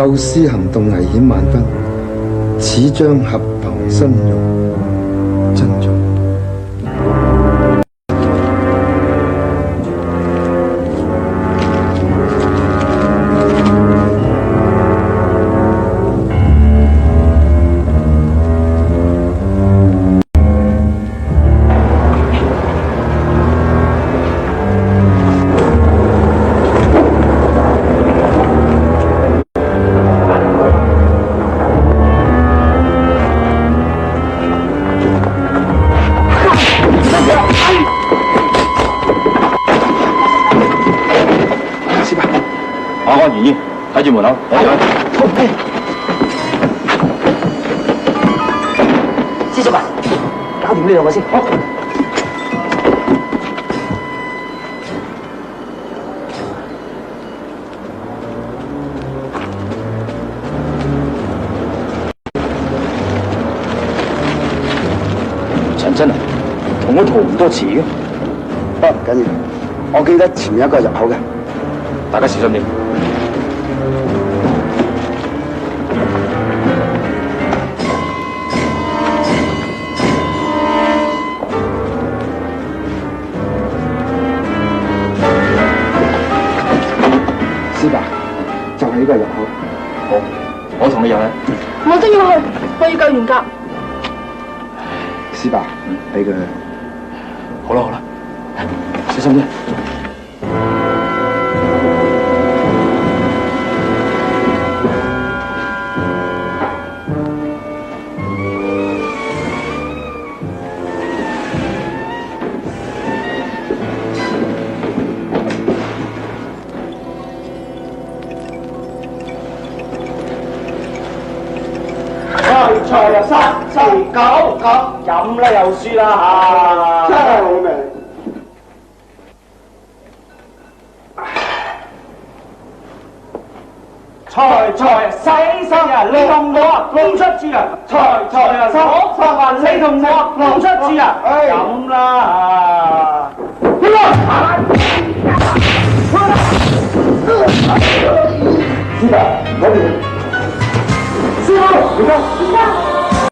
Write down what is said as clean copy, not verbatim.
救師行動危險萬分，此將合同身用，珍重。安如意，睇住門口，我哋去。師叔啊，搞掂呢兩個先。好。陳真啊，同我逃唔多次嘅。不緊要，我記得前面一個入口嘅，大家小心啲。師伯，就係呢個入口。好，我同你入去。我都要去，我要救袁甲。師伯，俾佢。好啦好啦，小心啲。財又3、4、9、飲啦又輸啦嚇！真係好味。財洗衫啊，你同我啊，弄出字啊！財啊，我發話你同我啊，弄出字啊！飲啦師伯，攞住。師傅，而家。